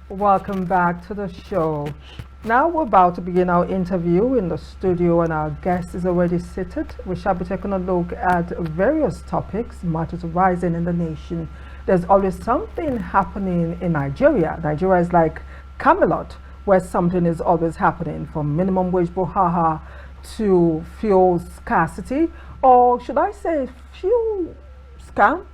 Welcome back to the show. Now we're about to begin our interview in the studio, and our guest is already seated. We shall be taking a look at various topics, matters arising in the nation. There's always something happening in Nigeria. Nigeria is like Camelot, where something is always happening, from minimum wage brouhaha to fuel scarcity, or should I say, fuel scam,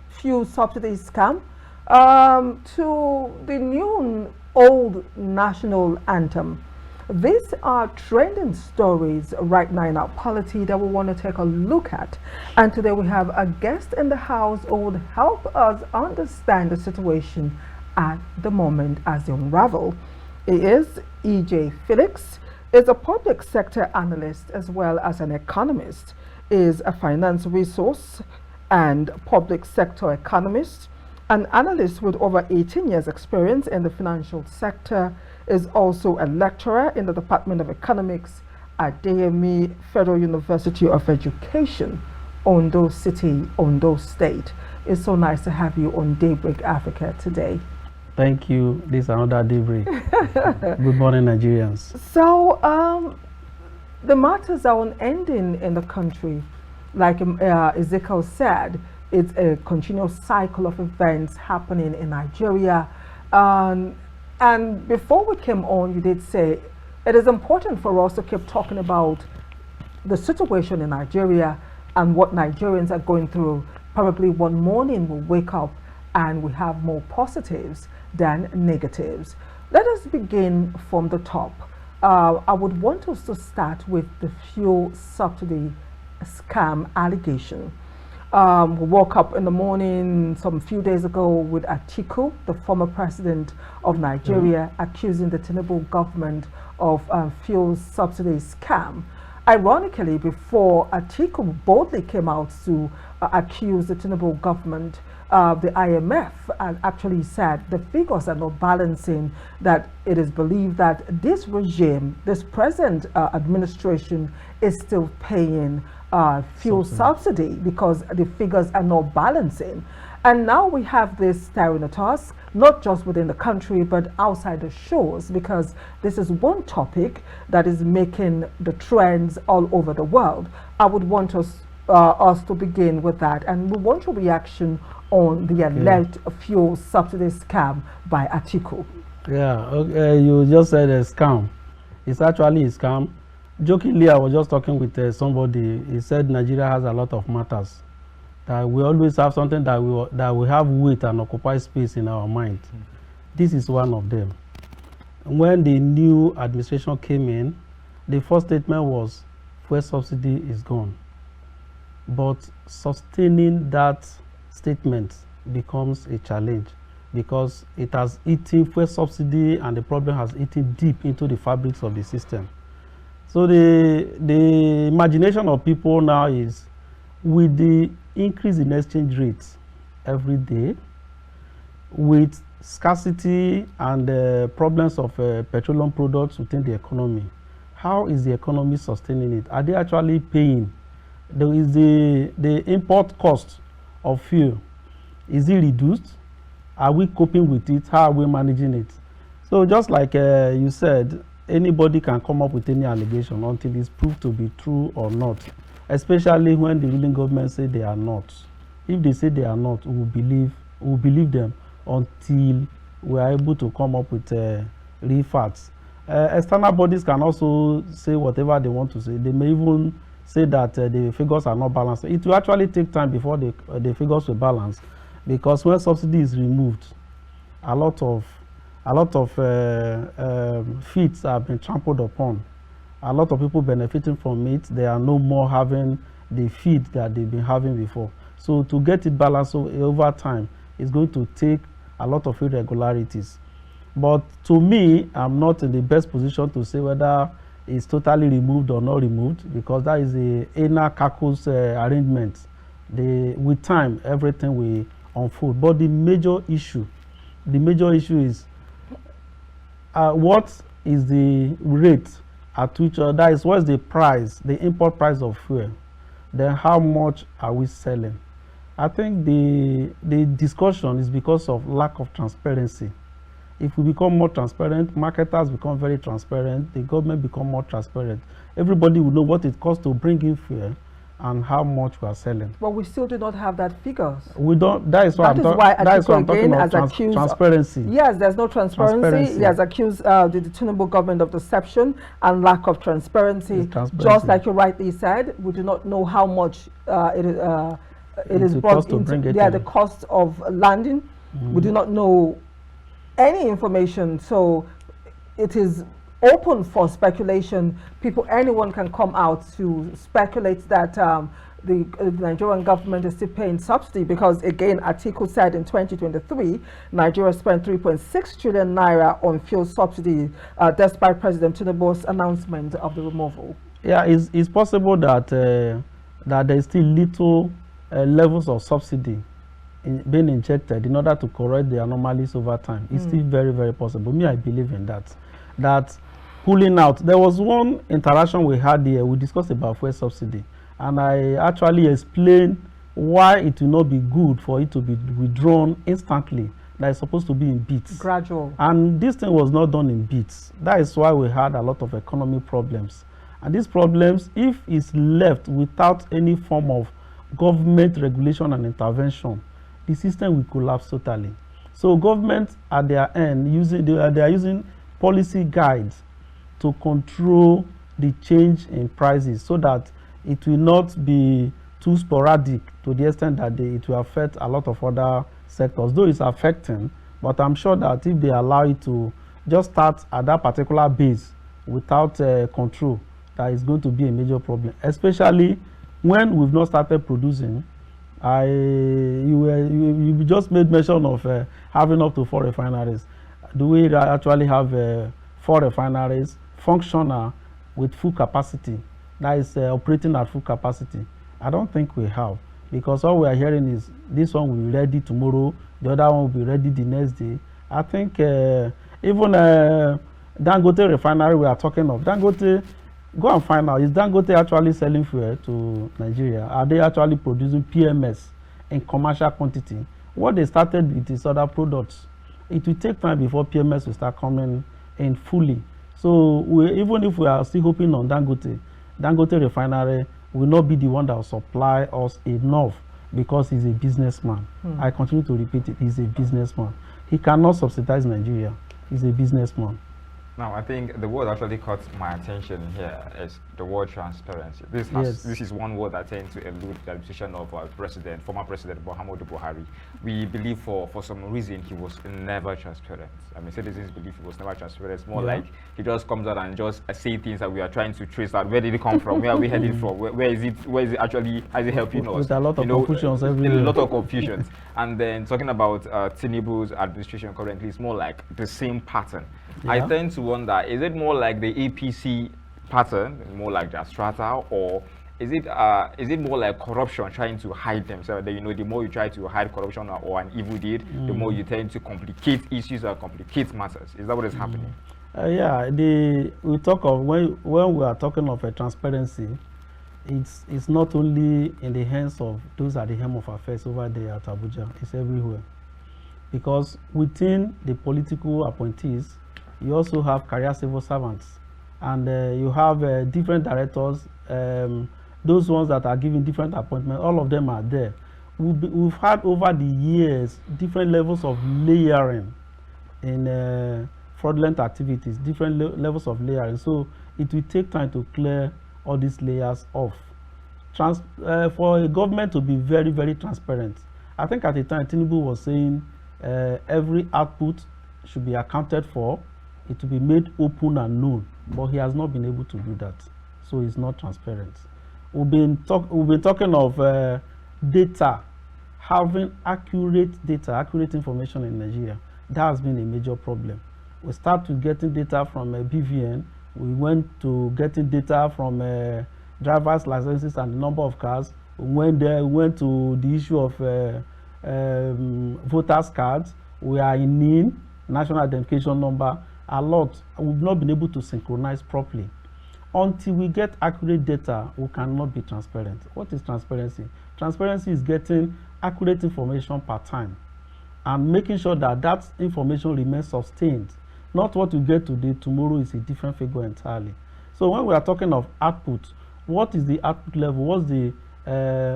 fuel subsidy scam, to the new old national anthem. These are trending stories right now in our polity that we want to take a look at. And today we have a guest in the house who would help us understand the situation at the moment as they unravel. He is Ijeh Felix, is a public sector analyst as well as an economist, is a finance resource and public sector economist, an analyst with over 18 years experience in the financial sector, is also a lecturer in the Department of Economics at DME Federal University of Education, Ondo City, Ondo State. It's so nice to have you on Daybreak Africa today. Thank you. This is another Daybreak. Good morning, Nigerians. So, the matters are unending in the country. Like Ezekiel said, it's a continuous cycle of events happening in Nigeria. And before we came on, you did say it is important for us to keep talking about the situation in Nigeria and what Nigerians are going through. Probably one morning we'll wake up and we have more positives than negatives. Let us begin from the top. I would want us to start with the fuel subsidy scam allegation. We woke up in the morning some few days ago with Atiku, the former president of Nigeria, accusing the Tinubu government of fuel subsidy scam. Ironically, before Atiku boldly came out to accuse the Tinubu government, the IMF actually said the figures are not balancing, that it is believed that this regime, this present administration, is still paying fuel subsidy because the figures are not balancing. And now we have this staring at us, not just within the country, but outside the shores, because this is one topic that is making the trends all over the world. I would want us to begin with that, and we want your reaction on the alleged fuel subsidy scam by Atiku. Yeah, okay, you just said a scam. It's actually a scam. Jokingly, I was just talking with somebody. He said Nigeria has a lot of matters. That we always have something that we have weight and occupy space in our mind. This is one of them. When the new administration came in, the first statement was fuel subsidy is gone. But sustaining that statement becomes a challenge because it has eaten fuel subsidy, and the problem has eaten deep into the fabrics of the system. So the imagination of people now is, with the increase in exchange rates every day, with scarcity and problems of petroleum products within the economy, how is the economy sustaining it? Are they actually paying? There is the import cost of fuel. Is it reduced? Are we coping with it? How are we managing it? So just like you said, anybody can come up with any allegation until it's proved to be true or not, especially when the ruling government say they are not. If they say they are not, we will believe them until we are able to come up with real facts. External bodies can also say whatever they want to say. They may even say that the figures are not balanced. It will actually take time before the figures will balance, because when subsidy is removed, a lot of feet have been trampled upon. A lot of people benefiting from it. They are no more having the feed that they've been having before. So to get it balanced over time, it's going to take a lot of irregularities. But to me, I'm not in the best position to say whether it's totally removed or not removed, because that is a inner calculus arrangement. With time, everything will unfold. But the major issue is what is the rate at which, that is, what is the price, the import price of fuel? Then how much are we selling? I think the discussion is because of lack of transparency. If we become more transparent, marketers become very transparent, the government become more transparent. Everybody will know what it costs to bring in fuel and how much we are selling. But we still do not have that figures. We don't. That is why I'm talking about transparency. Yes, there's no transparency. He has accused the Tinubu government of deception and lack of transparency. Just like you rightly said, we do not know how much it is brought into. The cost of landing. We do not know any information, so it is open for speculation. Anyone can come out to speculate that the Nigerian government is still paying subsidy, because again, Atiku said in 2023, Nigeria spent 3.6 trillion naira on fuel subsidy, despite President Tinubu's announcement of the removal. Yeah, it's possible that that there is still little levels of subsidy being injected in order to correct the anomalies over time. It's still very, very possible. Me, I believe in that. That pulling out. There was one interaction we had here. We discussed about fuel subsidy, and I actually explained why it will not be good for it to be withdrawn instantly. That is supposed to be in bits. Gradual. And this thing was not done in bits. That is why we had a lot of economic problems. And these problems, if it's left without any form of government regulation and intervention, the system will collapse totally. So government at their end, they are using policy guides to control the change in prices so that it will not be too sporadic to the extent that it will affect a lot of other sectors. Though it's affecting, but I'm sure that if they allow it to just start at that particular base without control, that is going to be a major problem, especially when we've not started producing. You just made mention of having up to 4 refineries. Do we actually have 4 refineries functional with full capacity, that is operating at full capacity? I don't think we have, because all we are hearing is this one will be ready tomorrow, the other one will be ready the next day. I think even Dangote refinery we are talking of, Dangote, go and find out, is Dangote actually selling fuel to Nigeria? Are they actually producing PMS in commercial quantity? What they started with is other products. It will take time before PMS will start coming in fully. So even if we are still hoping on Dangote refinery will not be the one that will supply us enough, because he's a businessman. I continue to repeat it, he's a businessman. He cannot subsidize Nigeria. He's a businessman. Now, I think the word actually caught my attention here is the word transparency. This is one word that tends to elude the administration of former President Muhammadu Buhari. We believe for some reason he was never transparent. I mean, citizens believe he was never transparent. It's more like he just comes out and just say things that we are trying to trace out. Where did it come from? Where are we headed from? Where is it actually? How is it helping us? With a lot of confusions everywhere. A lot of confusions. And then talking about Tinubu's administration currently, it's more like the same pattern. I tend to wonder, is it more like the APC pattern, more like the strata, or is it more like corruption trying to hide themselves? The more you try to hide corruption or an evil deed, the more you tend to complicate issues or complicate matters. Is that what is happening? We talk of when we are talking of a transparency, it's not only in the hands of those at the helm of affairs over there at Abuja. It's everywhere, because within the political appointees, you also have career civil servants, and you have different directors, those ones that are given different appointments. All of them are there. We've had over the years different levels of layering in fraudulent activities, different levels of layering. So it will take time to clear all these layers off. For a government to be very, very transparent, I think at the time Tinubu was saying every output should be accounted for. It will be made open and known, but he has not been able to do that, so it's not transparent. We've been talking of data, having accurate information in Nigeria. That has been a major problem. We started getting data from BVN. We went to getting data from driver's licenses and the number of cars. We went to the issue of voters cards. We are in NIN, national identification number. A lot. We've not been able to synchronize properly. Until we get accurate data, we cannot be transparent. What is transparency? Transparency is getting accurate information per time. and making sure that that information remains sustained. Not what you get today, tomorrow is a different figure entirely. So when we are talking of output, what is the output level? What's the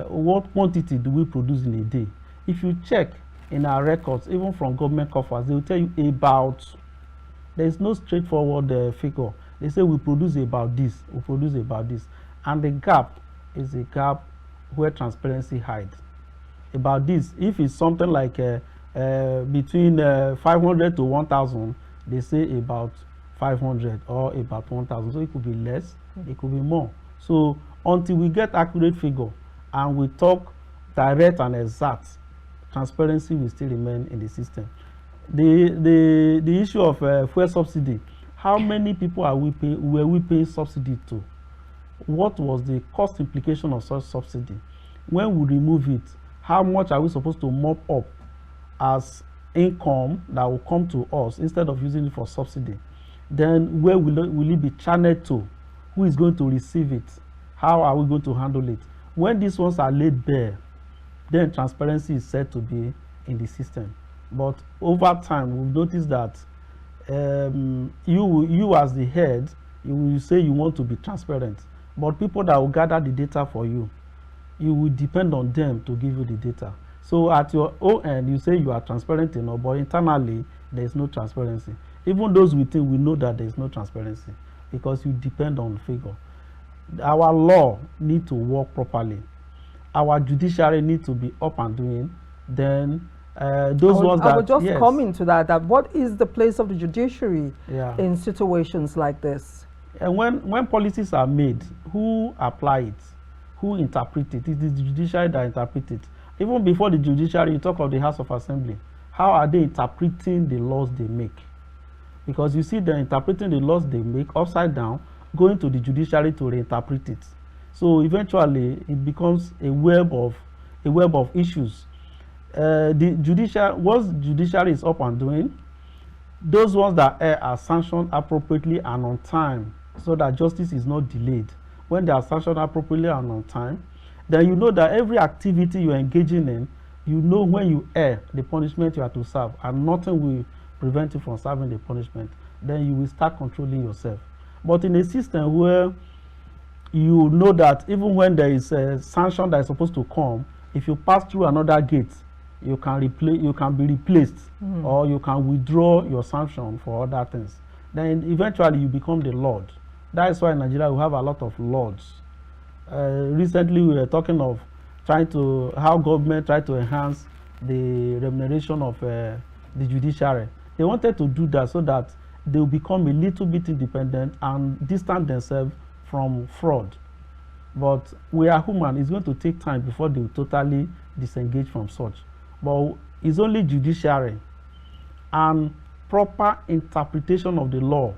what quantity do we produce in a day? If you check in our records, even from government coffers, they will tell you about. There is no straightforward figure. They say we produce about this, we produce about this, and the gap is a gap where transparency hides. About this, if it's something like between 500 to 1,000, they say about 500 or about 1,000. So it could be less, it could be more. So until we get accurate figure and we talk direct and exact, transparency will still remain in the system. The issue of fuel subsidy, how many people were we paying subsidy to? What was the cost implication of such subsidy? When we remove it, how much are we supposed to mop up as income that will come to us instead of using it for subsidy? Then where will it be channeled to? Who is going to receive it? How are we going to handle it? When these ones are laid bare, then transparency is said to be in the system. But over time, we've noticed that you as the head, you will say you want to be transparent, but people that will gather the data for you, you will depend on them to give you the data. So at your own end, you say you are transparent enough, but internally, there is no transparency. Even those within, we know that there is no transparency because you depend on figure. Our law need to work properly. Our judiciary need to be up and doing. Then those ones that... I would just come into that what is the place of the judiciary in situations like this? And when policies are made, who apply it? Who interpret it? It is the judiciary that interpret it. Even before the judiciary, you talk of the House of Assembly. How are they interpreting the laws they make? Because you see they're interpreting the laws they make upside down, going to the judiciary to reinterpret it. So eventually it becomes a web of issues. Once judiciary is up and doing, those ones that err are sanctioned appropriately and on time so that justice is not delayed. When they are sanctioned appropriately and on time, then you know that every activity you're engaging in, you know when you err, the punishment you have to serve, and nothing will prevent you from serving the punishment. Then you will start controlling yourself. But in a system where you know that even when there is a sanction that is supposed to come, if you pass through another gate, you can be replaced, or you can withdraw your sanction for other things. Then eventually you become the lord. That is why in Nigeria we have a lot of lords. Recently we were talking of how government tried to enhance the remuneration of the judiciary. They wanted to do that so that they will become a little bit independent and distance themselves from fraud. But we are human. It's going to take time before they will totally disengage from such. But it's only judiciary and proper interpretation of the law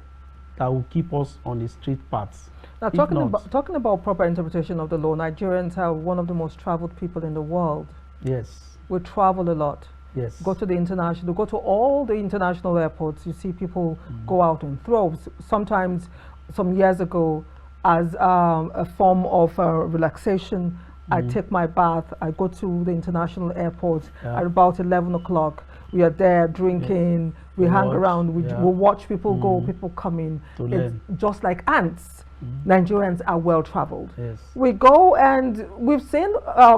that will keep us on the straight path. Now, talking about proper interpretation of the law, Nigerians are one of the most traveled people in the world. Yes. We travel a lot. Yes. Go to all the international airports. You see people go out in droves. Sometimes, some years ago, as a form of relaxation, I take my bath. I go to the international airport at about 11 o'clock. We are there drinking. We hang around. We watch people go, people come in. It's just like ants. Nigerians are well traveled. Yes. We go and we've seen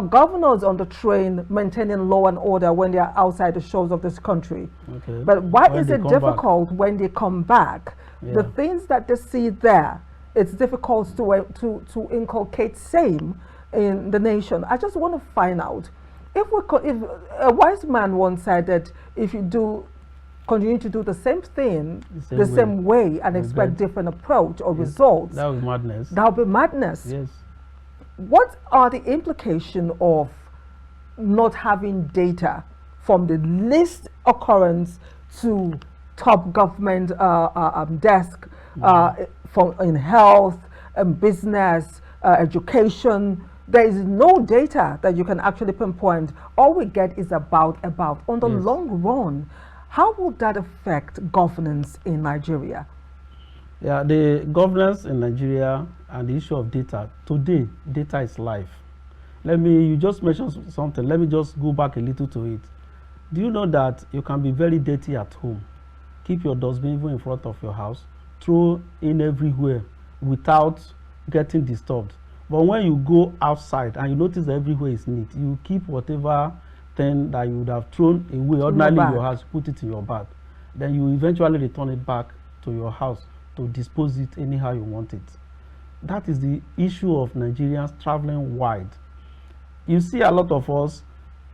governors on the train maintaining law and order when they are outside the shores of this country. Okay. But why is it difficult when they come back? The things that they see there, it's difficult to inculcate same in the nation. I just want to find out if a wise man once said that if you continue to do the same thing the same way and expect different approach or results, that would be madness. That would be madness. Yes. What are the implications of not having data from the least occurrence to top government desk in health, business, education? There is no data that you can actually pinpoint. All we get is about. On the long run, how will that affect governance in Nigeria? Yeah, the governance in Nigeria and the issue of data. Today, data is life. You just mentioned something. Let me just go back a little to it. Do you know that you can be very dirty at home? Keep your dustbin even in front of your house, throw in everywhere without getting disturbed. But when you go outside and you notice that everywhere is neat, you keep whatever thing that you would have thrown away ordinarily in your house, put it in your bag. Then you eventually return it back to your house to dispose it anyhow you want it. That is the issue of Nigerians traveling wide. You see a lot of us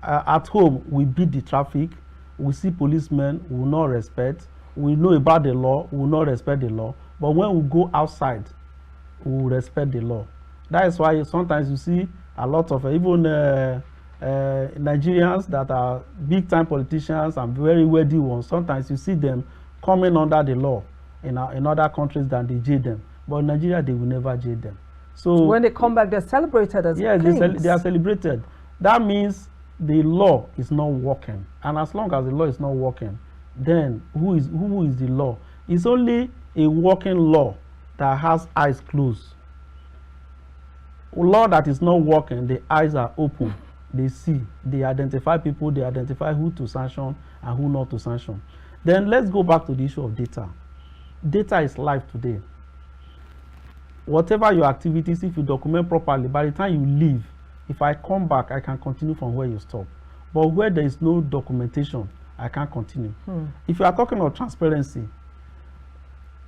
at home, we beat the traffic, we see policemen, we will not respect, we know about the law, we will not respect the law, but when we go outside, we will respect the law. That is why sometimes you see a lot of even Nigerians that are big time politicians and very wealthy ones, sometimes you see them coming under the law in other countries than they jail them. But in Nigeria, they will never jail them. So when they come back, they're celebrated as kings. They are celebrated. That means the law is not working. And as long as the law is not working, then who is the law? It's only a working law that has eyes closed. A law that is not working, the eyes are open. They see, they identify people, they identify who to sanction and who not to sanction. Then let's go back to the issue of data. Data is life today. Whatever your activities, if you document properly, by the time you leave, if I come back, I can continue from where you stop. But where there is no documentation, I can't continue. If you are talking of transparency,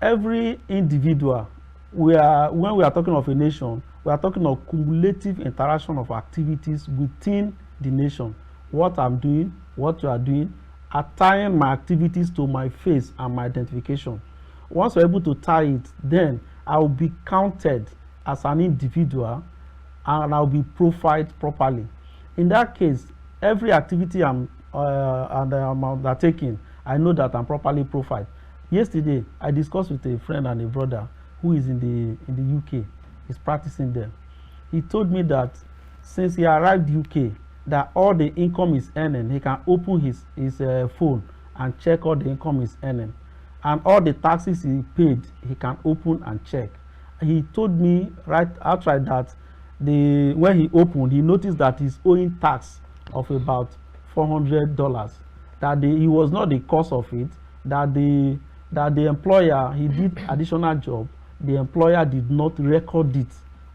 every individual, when we are talking of a nation, we are talking of cumulative interaction of activities within the nation. What I'm doing, what you are doing, tying my activities to my face and my identification. Once we're able to tie it, then I will be counted as an individual and I'll be profiled properly. In that case, every activity I'm undertaking, I know that I'm properly profiled. Yesterday, I discussed with a friend and a brother who is in the UK. He's practicing there. He told me that since he arrived UK, that all the income is earning, he can open his phone and check all the income is earning. And all the taxes he paid, he can open and check. He told me right outright that when he opened, he noticed that he's owing tax of about $400. That he was not the cause of it. That the employer, he did additional job. The employer did not record it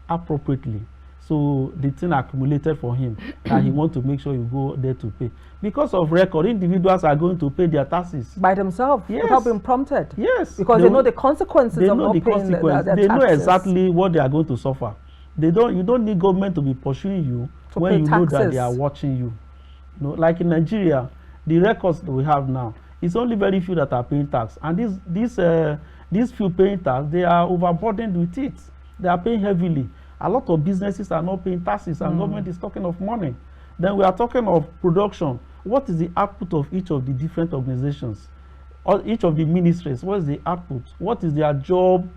appropriately. So the thing accumulated for him and he wants to make sure you go there to pay. Because of record, individuals are going to pay their taxes. By themselves, yes, without being prompted. Yes. Because they know the consequences of not paying their taxes. They know exactly what they are going to suffer. You don't need government to be pursuing you when you know that they are watching you. You know, like in Nigeria, the records that we have now, it's only very few that are paying tax. And these few paying tax, they are overburdened with it. They are paying heavily. A lot of businesses are not paying taxes and government is talking of money. Then we are talking of production. What is the output of each of the different organizations? Or each of the ministries, what is the output? What is their job?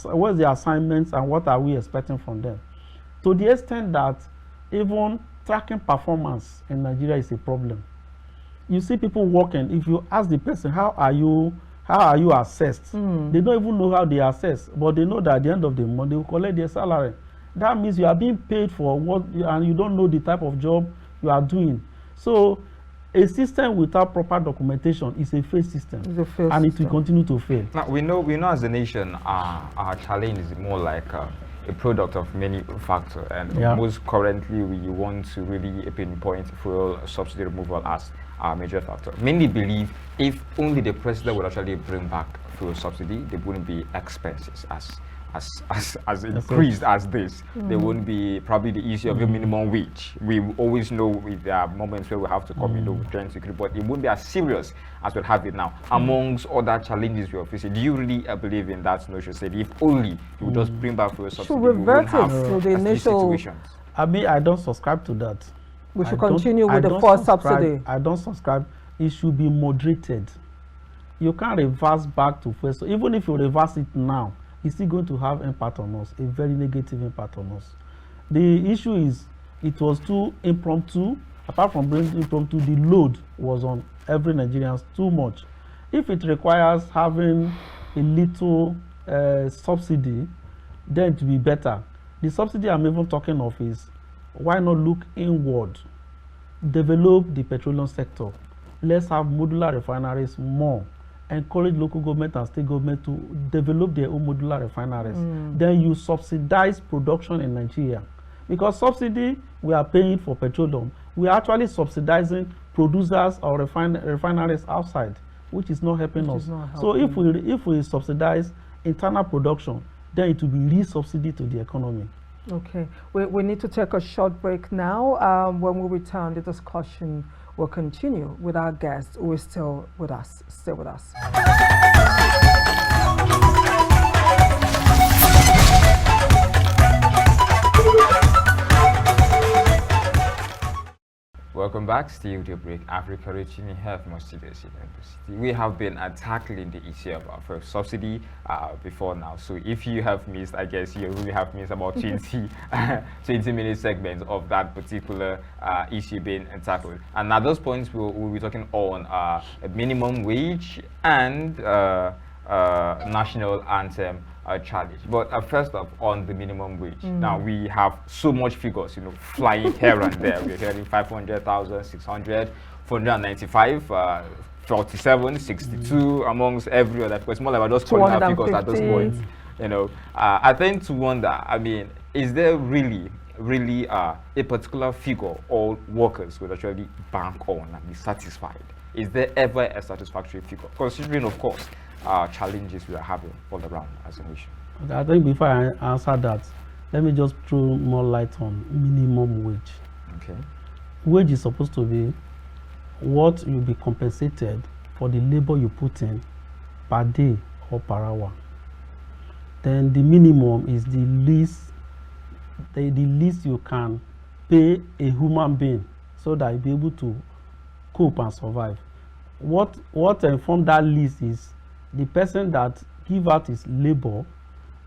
What is their assignments and what are we expecting from them? To the extent that even tracking performance in Nigeria is a problem. You see people working, if you ask the person, how are you assessed? They don't even know how they are assessed, but they know that at the end of the month, they will collect their salary. That means you are being paid for what, and you don't know the type of job you are doing. So a system without proper documentation is a failed system, and it will continue to fail. Now we know as a nation, our challenge is more like a product of many factors, and most currently we want to really pinpoint fuel subsidy removal as our major factor. Many believe if only the president would actually bring back fuel subsidy, there wouldn't be expenses as increased as this. There won't be probably the issue of the minimum wage. We always know if there are moments where we have to come in trying to but it won't be as serious as we have it now. Amongst other challenges we are facing, do you really believe in that notion? Say if only you would just bring back fuel subsidy, should revert it to the initial situations. I mean, I don't subscribe to that. We should continue with the first subsidy. I don't subscribe. It should be moderated. You can't reverse back to first. So even if you reverse it now, it's still going to have impact on us, a very negative impact on us. The issue is it was too impromptu. Apart from being impromptu, the load was on every Nigerian too much. If it requires having a little subsidy, then it will be better. The subsidy I'm even talking of is why not look inward, develop the petroleum sector, let's have modular refineries more. Encourage local government and state government to develop their own modular refineries. Then you subsidize production in Nigeria. Because subsidy, we are paying for petroleum. We are actually subsidizing producers or refineries outside, which is not helping us. So if we subsidize internal production, then it will be re-subsidy to the economy. Okay, we need to take a short break now. When we return, the discussion will continue with our guests who is still with us. Stay with us. Welcome back, still Daybreak Africa, reaching here from studios. We have been tackling the issue of first subsidy before now. So if you have missed, I guess you really have missed about 20-minute segments of that particular issue being tackled. And at those points, we'll be talking on minimum wage and national anthem challenge. But first off, on the minimum wage. Now we have so much figures, flying here and there. We're hearing 500,000, 600, 495, 47, 62, amongst every other. Because more like we're just calling our figures at this point. I tend to wonder. I mean, is there really a particular figure all workers would actually bank on and be satisfied? Is there ever a satisfactory figure? Considering, of course, challenges we are having all around as a nation. Okay, I think before I answer that, let me just throw more light on minimum wage. Okay. Wage is supposed to be what you'll be compensated for the labor you put in per day or per hour. Then the minimum is the least you can pay a human being so that you'll be able to cope and survive. What informed that list is the person that give out his labor,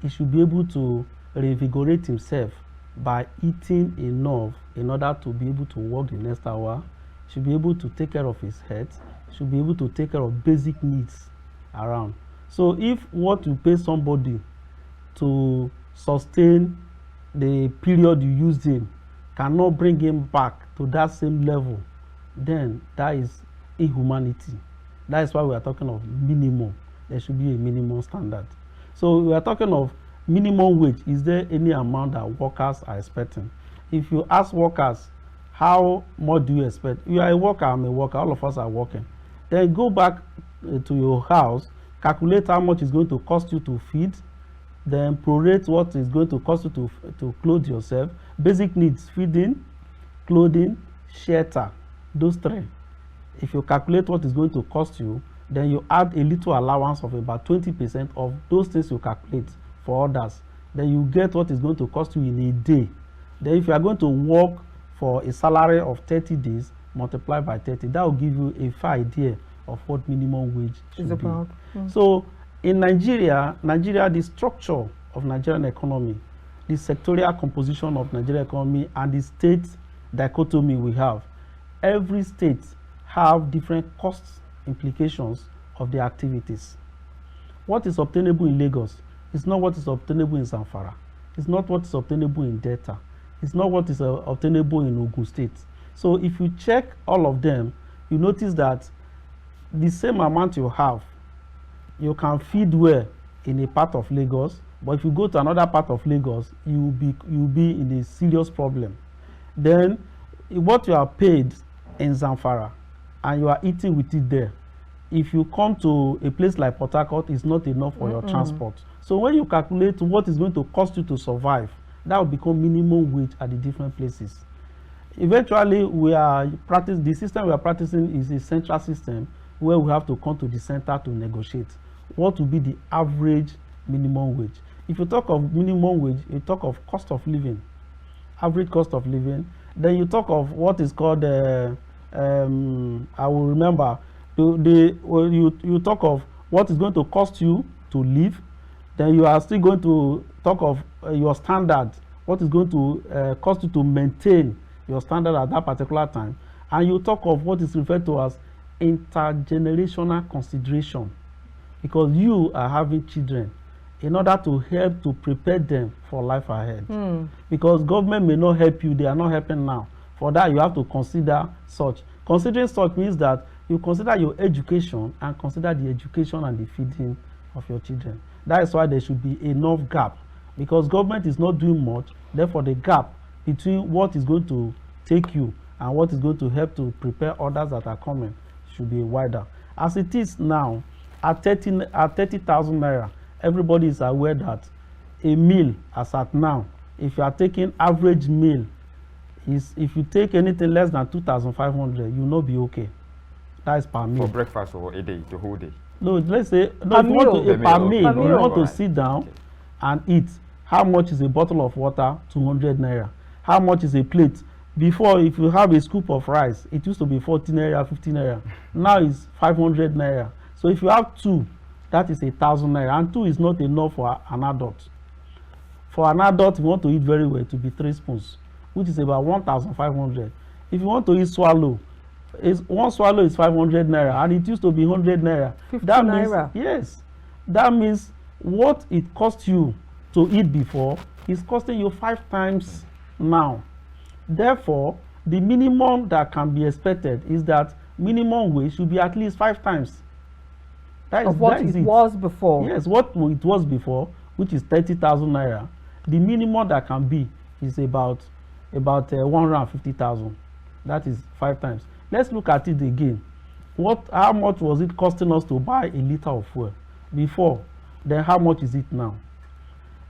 he should be able to reinvigorate himself by eating enough in order to be able to work the next hour. He should be able to take care of his health. He should be able to take care of basic needs around. So if what you pay somebody to sustain the period you used him cannot bring him back to that same level, then that is inhumanity. That is why we are talking of minimum. There should be a minimum standard. So we are talking of minimum wage. Is there any amount that workers are expecting? If you ask workers, how much do you expect? You are a worker, I'm a worker, all of us are working. Then go back to your house, calculate how much it's going to cost you to feed, then prorate what is going to cost you to clothe yourself. Basic needs, feeding, clothing, shelter, those three. If you calculate what is going to cost you, then you add a little allowance of about 20% of those things you calculate for others. Then you get what is going to cost you in a day. Then if you are going to work for a salary of 30 days, multiply by 30, that will give you a fair idea of what minimum wage should be. So in Nigeria, the structure of Nigerian economy, the sectorial composition of Nigerian economy, and the state dichotomy we have, every state have different cost implications of their activities. What is obtainable in Lagos is not what is obtainable in Zamfara. It's not what is obtainable in Delta. It's not what is obtainable in Ogun State. So if you check all of them, you notice that the same amount you have, you can feed well in a part of Lagos, but if you go to another part of Lagos, you'll be in a serious problem. Then what you are paid in Zamfara and you are eating with it there, if you come to a place like Port Harcourt, it's not enough for your transport. So when you calculate what is going to cost you to survive, that will become minimum wage at the different places. Eventually, the system we are practicing is a central system where we have to come to the center to negotiate what will be the average minimum wage. If you talk of minimum wage, you talk of cost of living, average cost of living. Then you talk of what is called, I will remember, you talk of what is going to cost you to live. Then you are still going to talk of your standard, what is going to cost you to maintain your standard at that particular time. And you talk of what is referred to as intergenerational consideration, because you are having children in order to help to prepare them for life ahead. Because government may not help you, they are not helping now. For that, you have to consider such. Considering such means that you consider your education and consider the education and the feeding of your children. That is why there should be enough gap, because government is not doing much. Therefore, the gap between what is going to take you and what is going to help to prepare others that are coming should be wider. As it is now, at 30,000 naira, everybody is aware that a meal as at now, if you are taking average meal, is if you take anything less than 2,500, you will not be okay. That is per meal. For breakfast or a day, the whole day? No, let's say, no, if you want to, per meal, you want to sit down and eat. How much is a bottle of water? 200 naira. How much is a plate? Before, if you have a scoop of rice, it used to be 14 naira, 15 naira. Now it's 500 naira. So if you have two, that is 1,000 naira. And two is not enough for an adult. For an adult, if you want to eat very well, to be 3 spoons, which is about 1,500. If you want to eat swallow, one swallow is 500 naira, and it used to be 100 naira. 50 that naira. Means, yes, that means what it cost you to eat before is costing you 5 times now. Therefore, the minimum that can be expected is that minimum wage should be at least 5 times. That is what it was before. Yes, what it was before, which is 30,000 naira. The minimum that can be is about 150,000. That is 5 times. Let's look at it again. How much was it costing us to buy a liter of fuel before? Then how much is it now?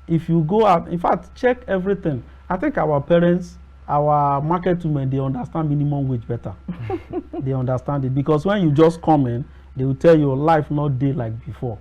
If you go out, in fact, check everything. I think our parents, our market women, they understand minimum wage better. They understand it, because when you just come in, they will tell you life not day like before.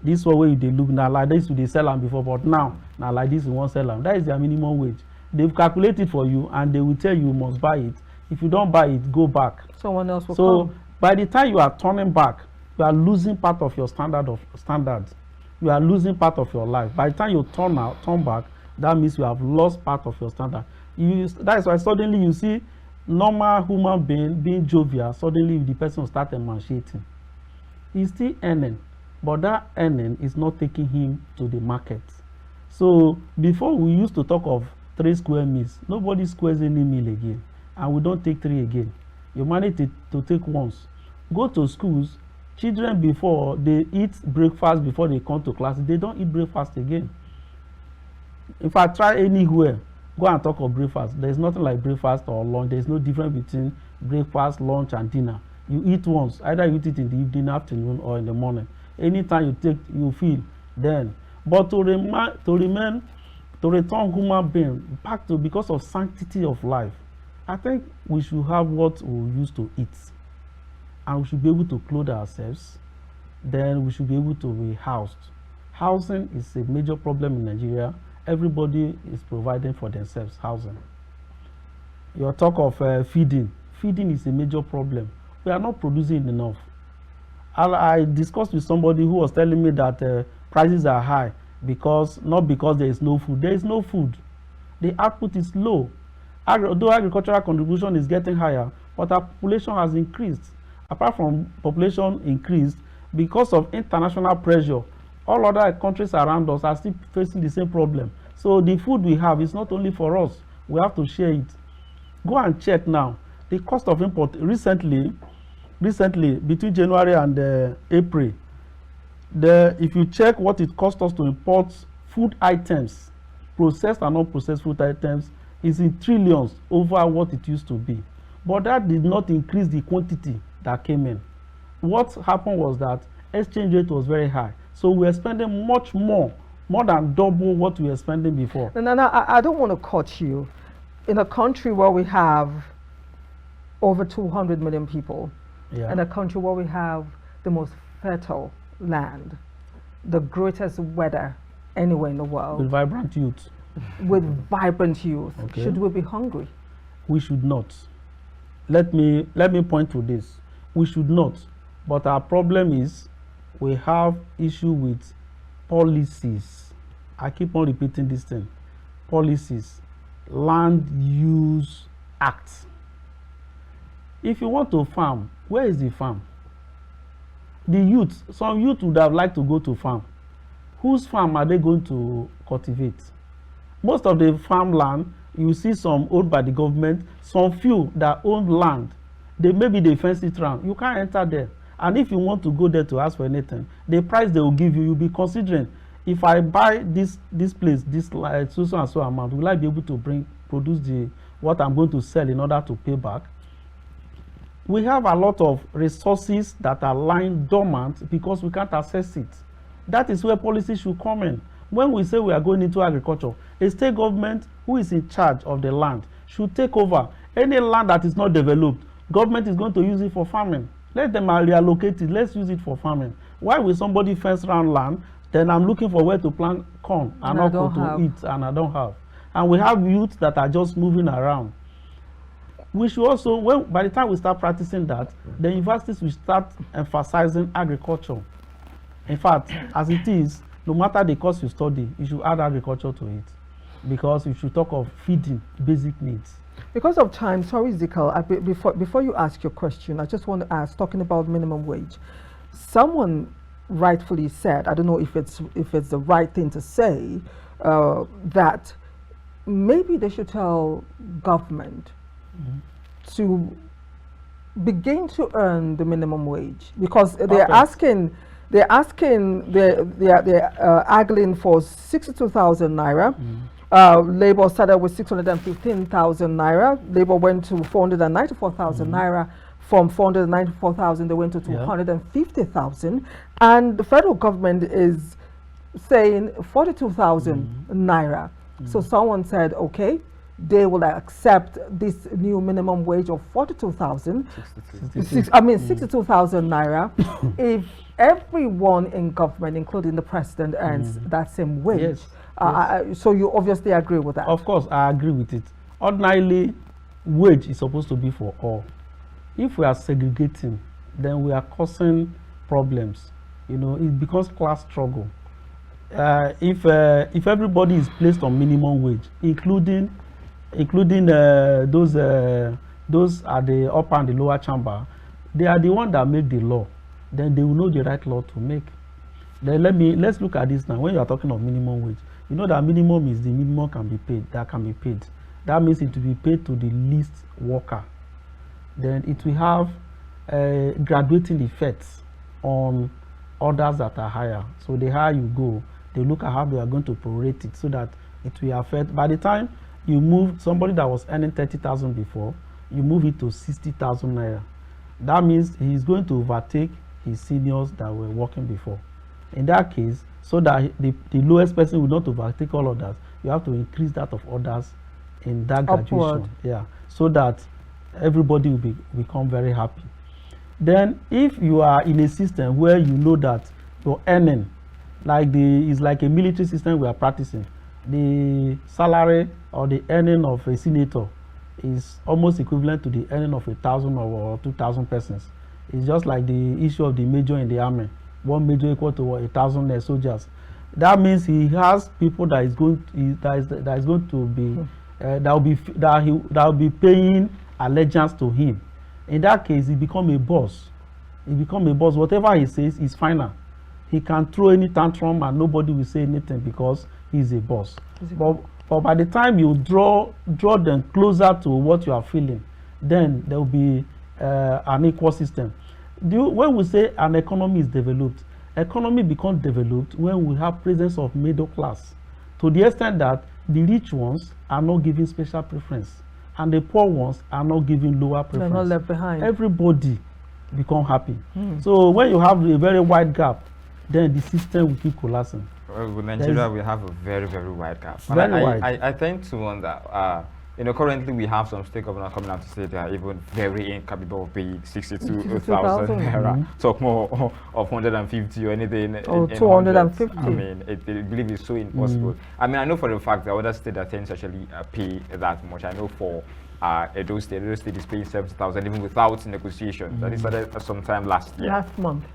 This way you they look now like this they sell them before, but now like this you won't sell them. That is their minimum wage. They've calculated for you and they will tell you must buy it. If you don't buy it, go back. Someone else will come. So by the time you are turning back, you are losing part of your standards. You are losing part of your life. By the time you turn back, that means you have lost part of your standard. That is why suddenly you see normal human being jovial, suddenly the person start emancipating. He's still earning, but that earning is not taking him to the market. So before we used to talk of 3 square meals, nobody squares any meal again, and we don't take 3 again. You manage to take once. Go to schools, children before they eat breakfast before they come to class, they don't eat breakfast again. If I try anywhere, go and talk of breakfast. There's nothing like breakfast or lunch. There's no difference between breakfast, lunch, and dinner. You eat once, either you eat it in the evening, afternoon, or in the morning. Anytime you take, you feel then. But to return human being back to, because of sanctity of life, I think we should have what we used to eat, and we should be able to clothe ourselves. Then we should be able to be housed. Housing is a major problem in Nigeria. Everybody is providing for themselves housing. Your talk of feeding is a major problem. We are not producing enough. I discussed with somebody who was telling me that prices are high not because there is no food. There is no food. The output is low. Although agricultural contribution is getting higher, but our population has increased. Apart from population increased, because of international pressure, all other countries around us are still facing the same problem. So the food we have is not only for us. We have to share it. Go and check now. The cost of import recently between January and April, if you check what it cost us to import food items, processed and non-processed food items, is in trillions over what it used to be. But that did not increase the quantity that came in. What happened was that exchange rate was very high. So we are spending much more than double what we were spending before. No, I don't want to cut you. In a country where we have over 200 million people, in a country where we have the most fertile land, the greatest weather anywhere in the world, with vibrant youth. Okay. Should we be hungry? We should not. Let me point to this. We should not. But our problem is we have issue with policies. I keep on repeating this thing. Policies. Land Use Act. If you want to farm, where is the farm? Some youth would have liked to go to farm. Whose farm are they going to cultivate? Most of the farmland, you see some owned by the government, some few that own land maybe they fence it round. You can't enter there. And if you want to go there to ask for anything, the price they will give you, you'll be considering, if I buy this place, this so and so amount, will I be able to produce what I'm going to sell in order to pay back? We have a lot of resources that are lying dormant because we can't access it. That is where policy should come in. When we say we are going into agriculture, a state government who is in charge of the land should take over. Any land that is not developed, government is going to use it for farming. Let them reallocate it. Let's use it for farming. Why will somebody fence around land? Then I'm looking for where to plant corn and okra to eat, and I don't have. And we have youth that are just moving around. We should also, by the time we start practicing that, the universities will start emphasizing agriculture. In fact, as it is, no matter the course you study, you should add agriculture to it, because you should talk of feeding basic needs. Because of time, sorry, Ezekiel, before you ask your question, I just want to ask, talking about minimum wage. Someone rightfully said, I don't know if it's the right thing to say, that maybe they should tell government to begin to earn the minimum wage, because they're angling for 62,000 naira. Labour started with 615,000 naira. Labour went to 494,000 naira. From 494,000, they went to 250,000. And the federal government is saying 42,000 naira. So someone said, okay, they will accept this new minimum wage of 42,000. 62,000 naira. If everyone in government, including the president, earns that same wage. So you obviously agree with that? Of course, I agree with it. Ordinarily, wage is supposed to be for all. If we are segregating, then we are causing problems. You know, it becomes class struggle. If everybody is placed on minimum wage, including those at the upper and the lower chamber, they are the ones that make the law. Then they will know the right law to make. Then let's look at this now. When you are talking of minimum wage, you know that minimum is the minimum can be paid. That means it will be paid to the least worker. Then it will have graduating effects on others that are higher. So the higher you go, they look at how they are going to prorate it so that it will affect. By the time you move somebody that was earning 30,000 before, you move it to 60,000 naira. That means he is going to overtake his seniors that were working before. In that case, so that the lowest person will not overtake all others, you have to increase that of others in that graduation. Yeah, so that everybody will become very happy. Then if you are in a system where you know that your earning, it's like a military system we are practicing, the salary or the earning of a senator is almost equivalent to the earning of 1,000 or 2,000 persons. It's just like the issue of the major in the army. One major equal to 1,000 soldiers. That means he has people that will be paying allegiance to him. In that case, he become a boss. Whatever he says is final. He can throw any tantrum and nobody will say anything because he's a boss. But by the time you draw them closer to what you are feeling, then there will be an equal system. When we say an economy is developed, economy becomes developed when we have presence of middle class, to the extent that the rich ones are not given special preference and the poor ones are not given lower preference. They're not left behind. Everybody become happy. So when you have a very wide gap, then the system will keep collapsing. Well, with Nigeria, we have a very, very wide gap. I tend to wonder, currently we have some state governors coming out to say they are even very incapable of paying 62,000 naira. Talk more of 150 or anything. Or 250. I mean, I believe it's so impossible. I mean, I know for the fact that other states that tend to actually pay that much. I know for Edo State is paying 70,000 even without negotiations. That is started sometime last year. Last month.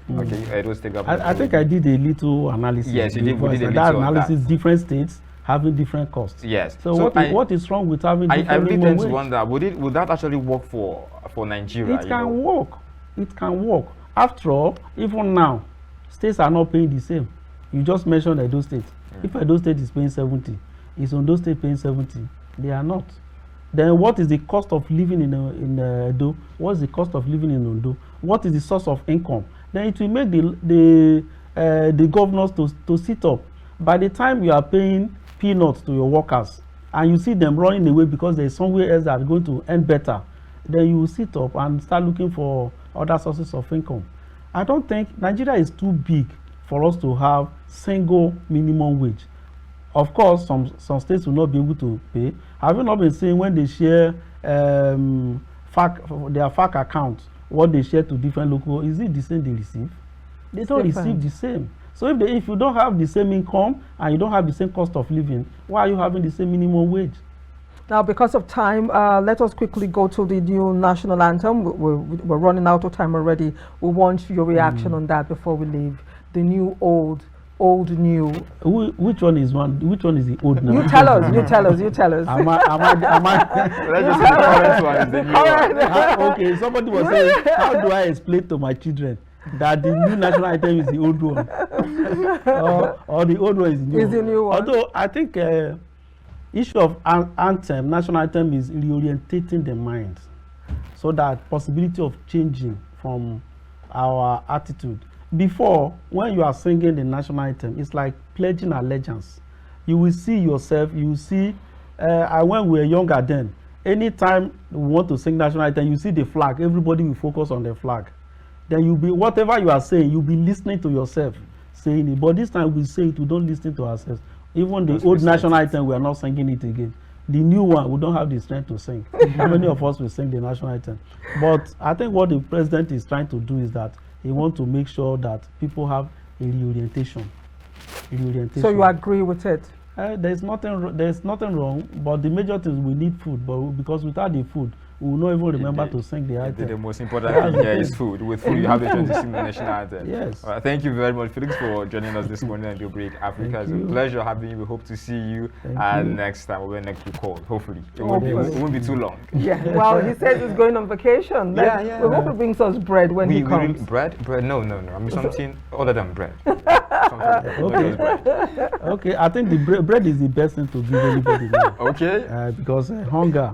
Okay, Edo State government. I think I did a little analysis. Yes, you did. We did that analysis. Different states having different costs. Yes. So what is wrong with having different I really tend to wonder, would that actually work for Nigeria? It can work. It can work. After all, even now, states are not paying the same. You just mentioned Edo State. If Edo State is paying 70, is Ondo State paying 70? They are not. Then what is the cost of living in Edo? What is the cost of living in Ondo? What is the source of income? Then it will make the governors to sit up. By the time you are paying peanuts to your workers and you see them running away because there is somewhere else that are going to earn better, then you will sit up and start looking for other sources of income. I don't think Nigeria is too big for us to have single minimum wage. Of course, some states will not be able to pay. Have you not been seeing when they share their FAC account, what they share to different local, is it the same they receive? They don't receive the same. So if you don't have the same income and you don't have the same cost of living, why are you having the same minimum wage? Now, because of time, let us quickly go to the new national anthem. We're running out of time already. We want your reaction on that before we leave. The new, old, new. Which one is one? Which one is the old now? You tell us. You tell us. You tell us. Let's just say the current one is the new one. Okay, somebody was saying, how do I explain to my children that the new national anthem is the old one, or the old one is the new one? Is the new one. Although I think issue of anthem, national anthem, is reorientating the mind, so that possibility of changing from our attitude. Before, when you are singing the national anthem, it's like pledging allegiance. You will see yourself, you will see, when we were younger then, anytime we want to sing national anthem, you see the flag, everybody will focus on the flag. Then you'll be, whatever you are saying, you'll be listening to yourself saying it. But this time we say it, we don't listen to ourselves. Even the old national anthem, we are not singing it again. The new one, we don't have the strength to sing. How many of us will sing the national anthem? But I think what the president is trying to do is that he wants to make sure that people have a reorientation. So you agree with it? There's nothing wrong, but the major thing is we need food. But because without the food, we will not even remember to sing the anthem. The most important thing here is food. With food, you have the chance to sing the national anthem. Yes. Thank you very much, Felix, for joining us this morning on Daybreak Africa. It's a pleasure having you. We hope to see you next time, when next we call. Hopefully. It won't be too long. Yeah. Well, he says he's going on vacation. We hope he brings us bread when he comes. Bread? No. I mean something other than bread. Okay, I think the bread is the best thing to give anybody now. Okay. Because hunger.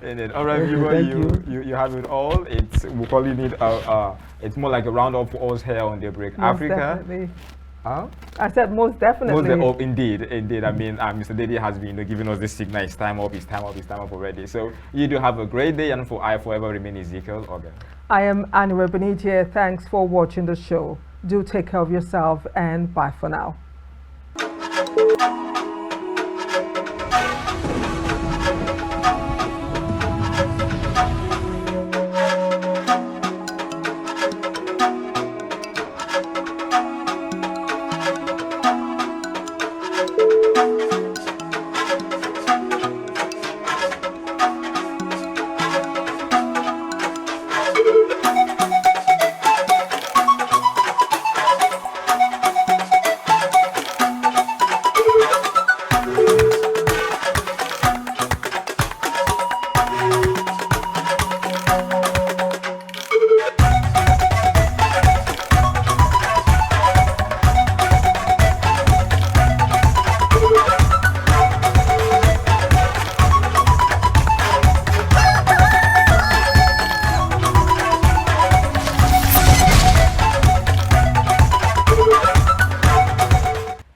Indeed. All right, you have it all. We probably need it's more like a round up for us here on Daybreak Africa. Definitely. Huh? I said most definitely. Indeed. I mean, Mr. Dede has been giving us this signal. It's time up already. So you do have a great day, and I forever remain Ezekiel Ogar. I am Anire Binitie. Thanks for watching the show. Do take care of yourself, and bye for now.